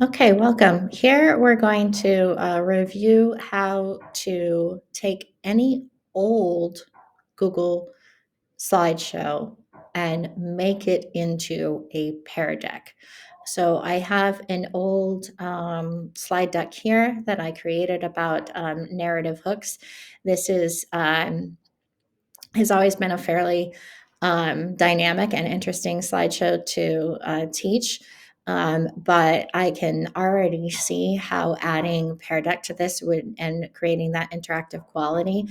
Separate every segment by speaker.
Speaker 1: Okay, welcome. Here we're going to review how to take any old Google slideshow and make it into a Pear Deck. So I have an old slide deck here that I created about narrative hooks. This is has always been a fairly dynamic and interesting slideshow to teach. But I can already see how adding Pear Deck to this would and creating that interactive quality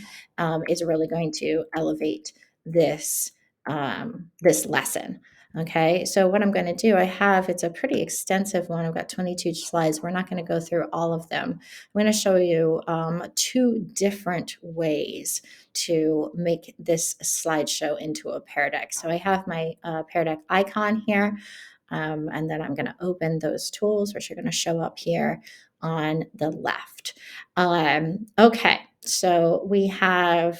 Speaker 1: is really going to elevate this lesson. Okay, so what I'm going to do, it's a pretty extensive one. I've got 22 slides. We're not going to go through all of them. I'm going to show you two different ways to make this slideshow into a Pear Deck. So I have my Pear Deck icon here, and then I'm going to open those tools, which are going to show up here on the left. Okay, so we have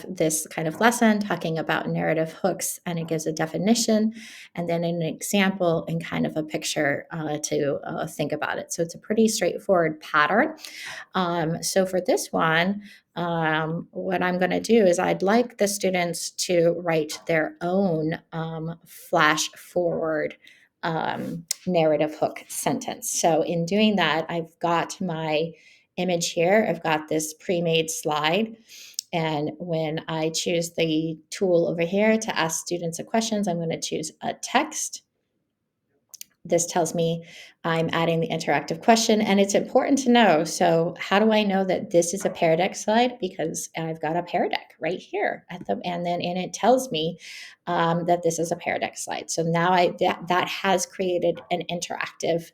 Speaker 1: this kind of lesson talking about narrative hooks, and it gives a definition and then an example and kind of a picture to think about it. So it's a pretty straightforward pattern. So for this one, what I'm going to do is I'd like the students to write their own flash forward narrative hook sentence. So in doing that, I've got my image here. I've got this pre-made slide. And when I choose the tool over here to ask students a questions, I'm going to choose a text. This tells me I'm adding the interactive question, and it's important to know. So how do I know that this is a Pear Deck slide? Because I've got a Pear Deck right here and it tells me that this is a Pear Deck slide. So now that has created an interactive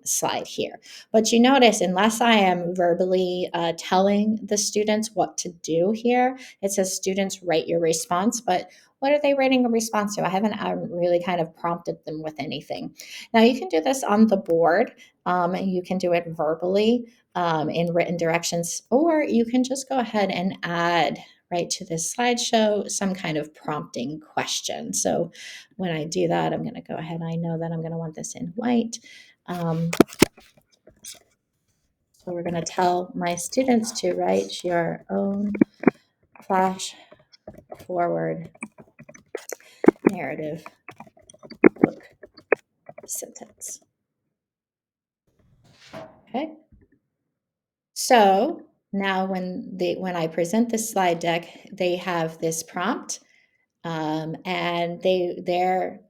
Speaker 1: slide here. But you notice, unless I am verbally telling the students what to do here, it says students write your response, but what are they writing a response to? I haven't really kind of prompted them with anything. Now you can do this on the board. You can do it verbally in written directions, or you can just go ahead and add right to this slideshow some kind of prompting question. So when I do that, I'm going to go ahead. I know that I'm going to want this in white. So we're going to tell my students to write your own flash forward narrative book sentence. Okay. So now when I present this slide deck, they have this prompt, and their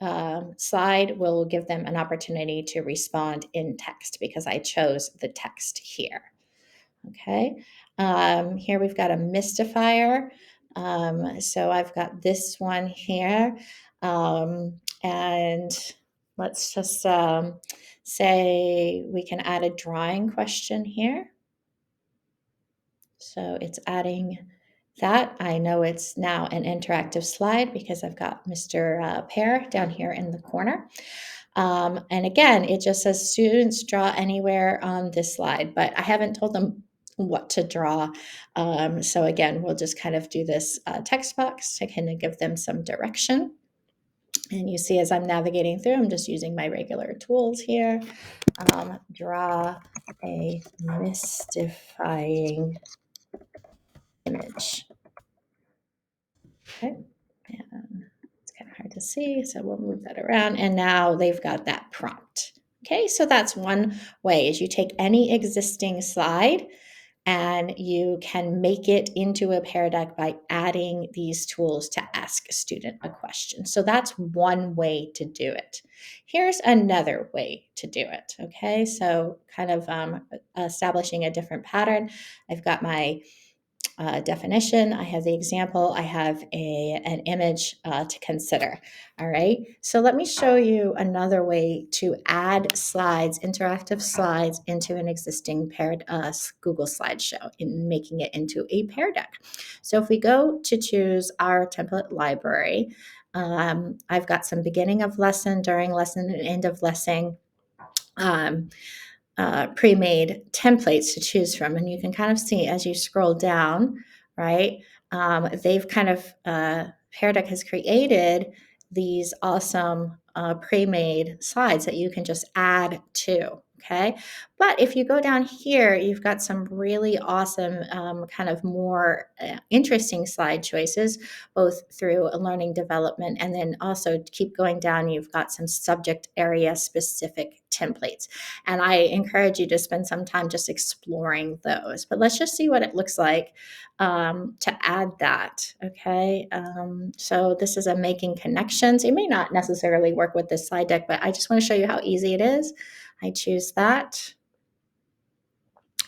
Speaker 1: slide will give them an opportunity to respond in text because I chose the text here. Okay, here we've got a mystifier. So I've got this one here, and let's just say we can add a drawing question here. So it's adding that. I know it's now an interactive slide because I've got Mr. Pear down here in the corner. And again, it just says students draw anywhere on this slide, but I haven't told them what to draw. So again, we'll just kind of do this text box to kind of give them some direction. And you see, as I'm navigating through, I'm just using my regular tools here. Draw a mystifying image. Okay, and it's kind of hard to see, so we'll move that around. And now they've got that prompt. Okay, so that's one way is you take any existing slide and you can make it into a Pear Deck by adding these tools to ask a student a question. So that's one way to do it. Here's another way to do it. Okay, so kind of establishing a different pattern. I've got my definition, I have the example, I have an image to consider. All right, so let me show you another way to add slides, interactive slides, into an existing paired Google slideshow in making it into a Pear Deck. So if we go to choose our template library, I've got some beginning of lesson, during lesson, and end of lesson pre-made templates to choose from. And you can kind of see as you scroll down, right? They've kind of, Pear Deck has created these awesome pre-made slides that you can just add to. Okay. But if you go down here, you've got some really awesome, kind of more interesting slide choices, both through a learning development, and then also keep going down, you've got some subject area specific templates. And I encourage you to spend some time just exploring those. But let's just see what it looks like to add that. Okay. So this is a making connections. It may not necessarily work with this slide deck, but I just want to show you how easy it is. I choose that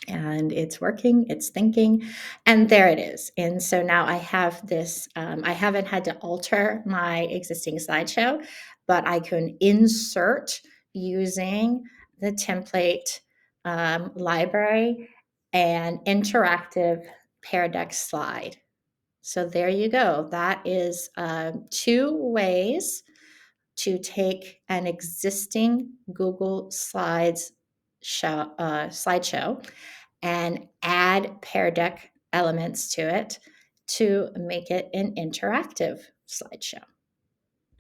Speaker 1: and it's working, it's thinking, and there it is. And so now I have this, I haven't had to alter my existing slideshow, but I can insert using the template library and interactive Pear Deck slide. So there you go. That is two ways to take an existing Google slideshow and add Pear Deck elements to it to make it an interactive slideshow.